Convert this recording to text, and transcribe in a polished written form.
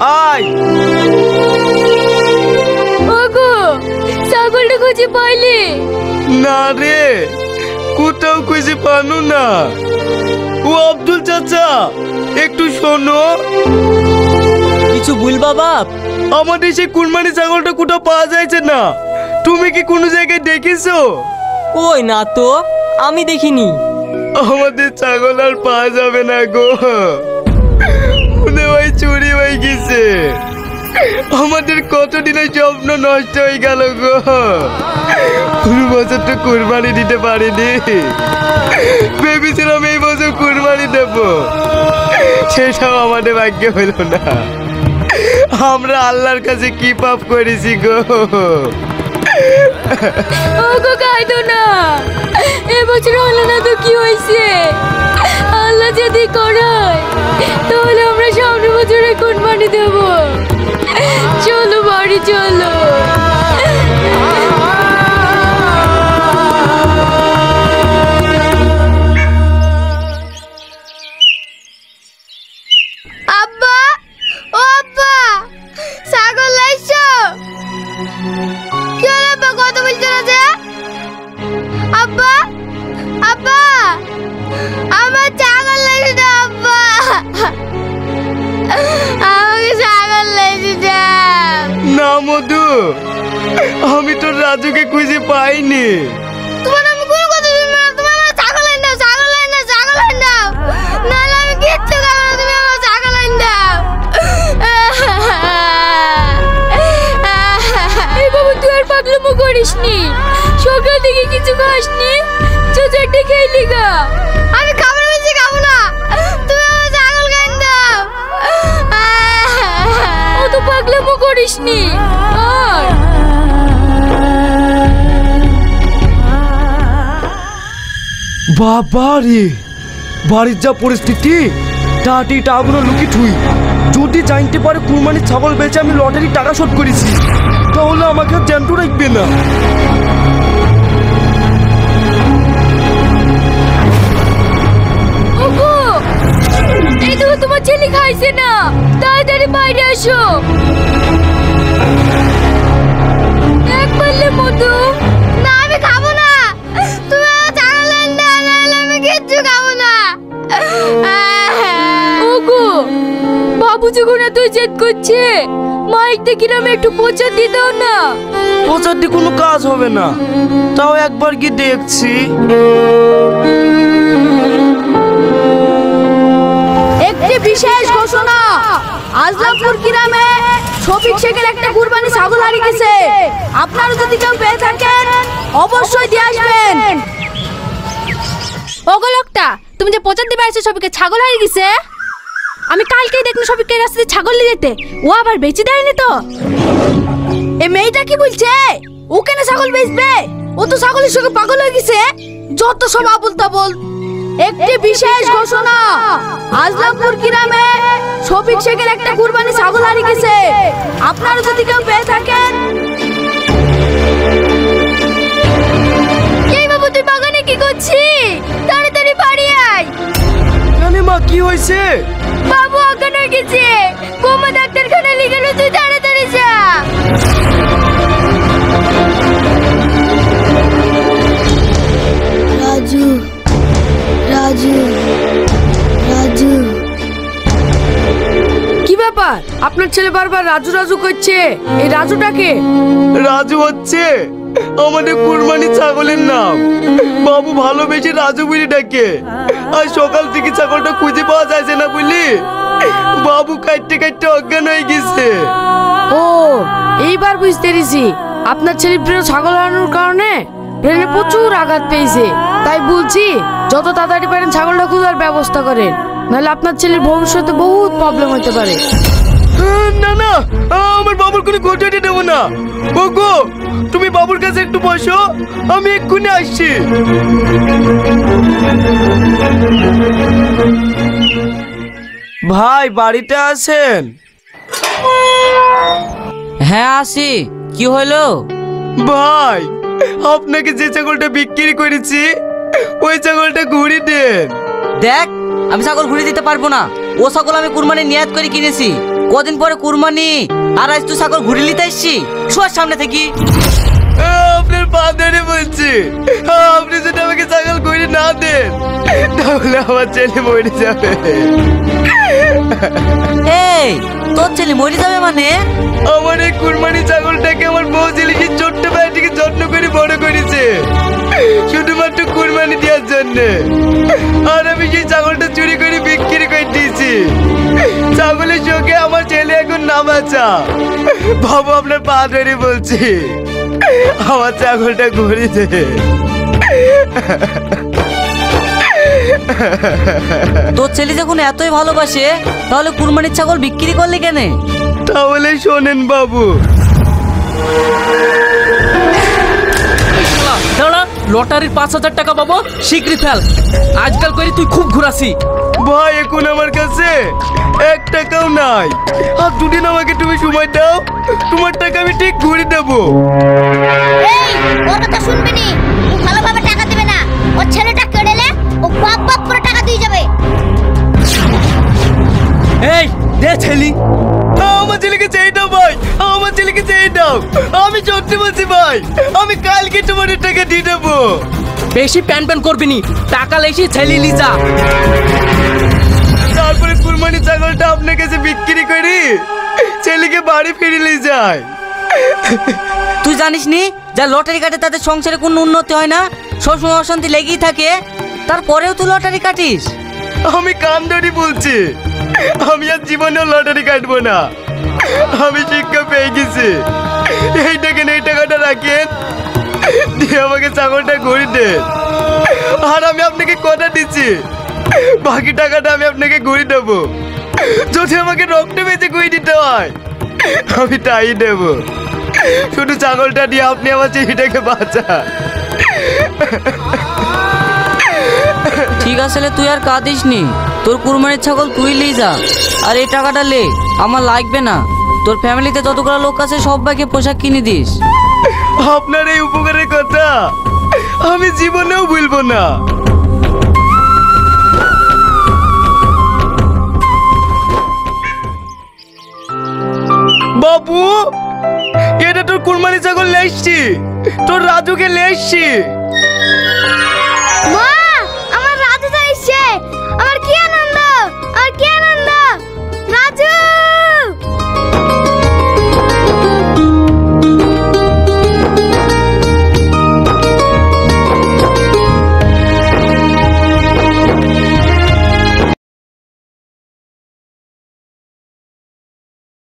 আয়। ওগো ছাগলটা খুঁজে পাইলি? না রে, কোথাও খুঁজে পানু না। ও আব্দুল চাচা, একটু শোনো। কিছু বলবা বাপ? আমাদের সেই কুরবানি ছাগলটা কোথাও পাওয়া যাচ্ছে না। তুমি কি কোনো জায়গায় দেখেছো? ওই না তো, আমি দেখিনি। আমাদের ছাগল আর পাওয়া যাবে না গো, মনে হয় চুরি হয়ে গেছে। আমাদের কতদিনের স্বপ্ন নষ্ট হয়ে গেল গো। পুরো বছর তো কুরবানি দিতে পারিনি। ভেবেছিলাম এই বছর কুরবানি দেব, সেটাও আমাদের ভাগ্যে হলো না। আমরা আল্লাহর কাছে কি পাপ করেছি গো। ওগো কাঁদো না, এবছর হলো না তো কি হয়েছে? আল্লাহ যদি করায় তাহলে আমরা সামনের বছরে কুরবানি দেব। চলো বাড়ি চলো। আব্বা, ও আব্বা, ছাগল লাইছো? কি হলো আব্বা, কথা বলছো না যে? আব্বা, আব্বা, আমার ছাগল লাইছে না আব্বা, আমাকে ছাগল লাইছে। না মধু, আমি তো রাজুকে খুঁজে পাইনি। তোমার আমি কোনো কথা শুনবো না। তুমি আমার ছাগল আইন দাও, ছাগল আইন দাও, ছাগল আইন দাও, নাহলে আমি কিচ্ছু খাবো না। তুমি আমার ছাগল আইন দাও। এই বাবু, তুই আর পাগলামো করিসনি। সকাল থেকে কিছু খাসনি, চোচারটা খেয়ে গা। আমি খাবার বেশি খাবো না, তুমি আমার ছাগল আইন দাও। অত পাগলামো করিসনি। আর বাবা রে, বাড়ির যা পরিস্থিতি, টাটি টাগুলো লুকি ঠুই। যদি জানতে পারে কুরবানির ছাগল বেচে আমি লটারি টাকা শোধ করেছি, তাহলে আমাকে আর জ্যান্ত রাখবে না। ওগো, এই দেখো তোমার ছেলে খাইছে না, তাড়াতাড়ি বাইরে আসো। এক পারলে মধু। না, আমি খাবো না। তুমি আমার ছাগল আইন দাও, নাহলে আমি কিচ্ছু খাবো না। ওগো, বাবু যখন এত জেদ করছে, মাইক দেখি নামে একটু প্রচার দিয়ে দাও না। প্রচার দিয়ে কোনো কাজ হবে না, তাও একবার কি দেখছি। একটি বিশেষ ঘোষণা, আজলামপুর গ্রামে শফিক শেখের একটা কুরবানি ছাগল হারিয়ে গেছে। আপনারা যদি কেউ পেয়ে থাকেন অবশ্যই দিয়ে আসবেন। ওগো লোকটা, তুমি যে প্রচার দিবে আসছো শফিকের ছাগল হারিয়ে গেছে, আমি কালকেই দেখলাম শফিককে রাস্তাতে ছাগল নিয়ে যেতে। ও আবার বেচে দেয়নি তো? এই মেয়েটা কি বলছে? ও কেন ছাগল বেচবে? ও তো ছাগলের সঙ্গে পাগল হয়ে গেছে। যত সব আবুল তাবুল। একটি বিশেষ ঘোষণা, আজলামপুর গ্রামে শফিক শেখের একটা কুরবানি ছাগল হারিয়ে গেছে। আপনারা যদি কেউ পেয়ে থাকেন। এই বাবু, তুই বাগানে কি করছিস? তাড়াতাড়ি বাড়ি আয়। জানি মা, কি হয়েছে? বাবু অজ্ঞান হয়ে গেছে, বৌমা ডাক্তারখানায় নিয়ে গেল। তুই তাড়াতাড়ি যা। রাজু, রাজু, রাজু। কি ব্যাপার? আপনার ছেলে বারবার রাজু রাজু করছে। এই রাজুটাকে? রাজু হচ্ছে আমাদের কুরবানি ছাগলের নাম। বাবু ভালোবেসে রাজু বলে ডাকে। আর সকাল থেকে ছাগলটা খুঁজে পাওয়া যাচ্ছে না বলি বাবু কাটতে কাটতে অজ্ঞান হয়ে গেছে। ও, এইবার বুঝতে পেরেছি। আপনার ছেলে প্রিয় ছাগল হারানোর কারণে ব্রেনে প্রচুর আঘাত পেয়েছে। তাই বলছি, যত তাড়াতাড়ি পারেন ছাগলটা খোঁজার ব্যবস্থা করেন, নাহলে আপনার ছেলের ভবিষ্যতে বহুত প্রবলেম হতে পারে। না না, আমার বাবুর কোনো গোটাটি দেবো না। ওগো, তুমি বাবুর কাছে একটু বসো, আমি এক্ষুনি আসছি। ভাই বাড়িতে আছেন? হ্যাঁ আসি। কি হলো? ভাই, আপনাকে যে ছাগলটা বিক্রি করেছি ওই ছাগলটা ঘুরিয়ে দেন। দেখ, আমি ছাগল ঘুরে দিতে পারবো না। ও ছাগল আমি কুরবানি নিয়াত করে কিনেছি। কদিন পরে কুরবানি, আর আজ তুই ছাগল ঘুরে নিতে আসছি। শোয়ার সামনে থেকে। আপনার পা ধরে বলছি, আপনি যদি আমাকে ছাগল করে না দেন তাহলে আমার ছেলে মরে যাবে। এই তোর ছেলে মরে যাবে মানে? আমার এই কুরবানি ছাগলটাকে আমার বউ ছেলেকে ছোট্ট ভাইটিকে যত্ন করে বড় করেছে শুধুমাত্র কুরবানি দেওয়ার জন্য। আর আমি সেই ছাগলটা চুরি করে বিক্রি করে দিয়েছি। ছাগলের চোখে আমার ছেলে এখন নামাচা। বাবু আপনার পা ধরে বলছি, আমার ছাগলটা ঘুরে দে। তোর ছেলে যখন এতই ভালোবাসে তাহলে কুরবানির ছাগল বিক্রি করলে কেন? তাহলে শোনেন বাবু, দাঁড়া, লটারির 5,000 টাকা পাবো, শিগগিরই ফেল। আজকাল করে তুই খুব ঘুরাসি। ভাই এখন আমার কাছে 1 টাকাও নাই। আর দুদিন আমাকে তুমি সময় দাও, তোমার টাকা আমি ঠিক ঘুরে দেবো। এই ওর কথা শুনবি নি, ও ভালোভাবে টাকা দেবে না। ওর ছেলেটা কেড়েলে ও বাপ বাপ করে টাকা দিয়ে যাবে। এই দে ছেলি। আমার ছেলেকে চেয়ে দাও ভাই, আমার ছেলেকে চেয়ে দাও। আমি সত্যি বলছি ভাই, আমি কালকে তোমার টাকা দিয়ে দেবো। বেশি প্যান প্যান করবি নি, টাকা লেসি ছেলি লিজা। তারপরে কুরবানি ছাগলটা আপনার কাছে বিক্রি করি ছেলেকে বাড়ি ফিরিয়ে যায়। তুই জানিস নি যা লটারি কাটে তাদের সংসারে কোনো উন্নতি হয় না, সবসময় অশান্তি লেগেই থাকে। তারপরেও তুই লটারি কাটিস? আমি কান ধরে বলছি, আমি আর জীবনেও লটারি কাটবো না। আমি শিক্ষা পেয়ে গেছি। এই টাকেন, এই টাকাটা রাখেন, দিয়ে আমাকে ছাগলটা ঘুরে দেন। আর আমি আপনাকে কথা দিচ্ছি, বাকি টাকাটা আমি আপনাকে ঘুরে দেবো। যদি আমাকে রক্ত বেঁচে ঘুরে দিতে হয় আমি তাই দেব। শুধু ছাগলটা দিয়ে আপনি আমার ছেলেটাকে বাঁচান। ঠিক আছে লে, তুই আর কাঁদিস নি। তোর কুরবানির ছাগল তুই লি যা, আর এই টাকাটা লে, আমার লাগবে না। তোর ফ্যামিলিতে যতগুলো লোক আছে সবাইকে পোশাক কিনে দিস। আপনার এই উপকারের কথা আমি জীবনেও ভুলবো না। বাবু, এটা তোর কুরবানি ছাগল লেসছি, তোর রাজুকে লেসছি।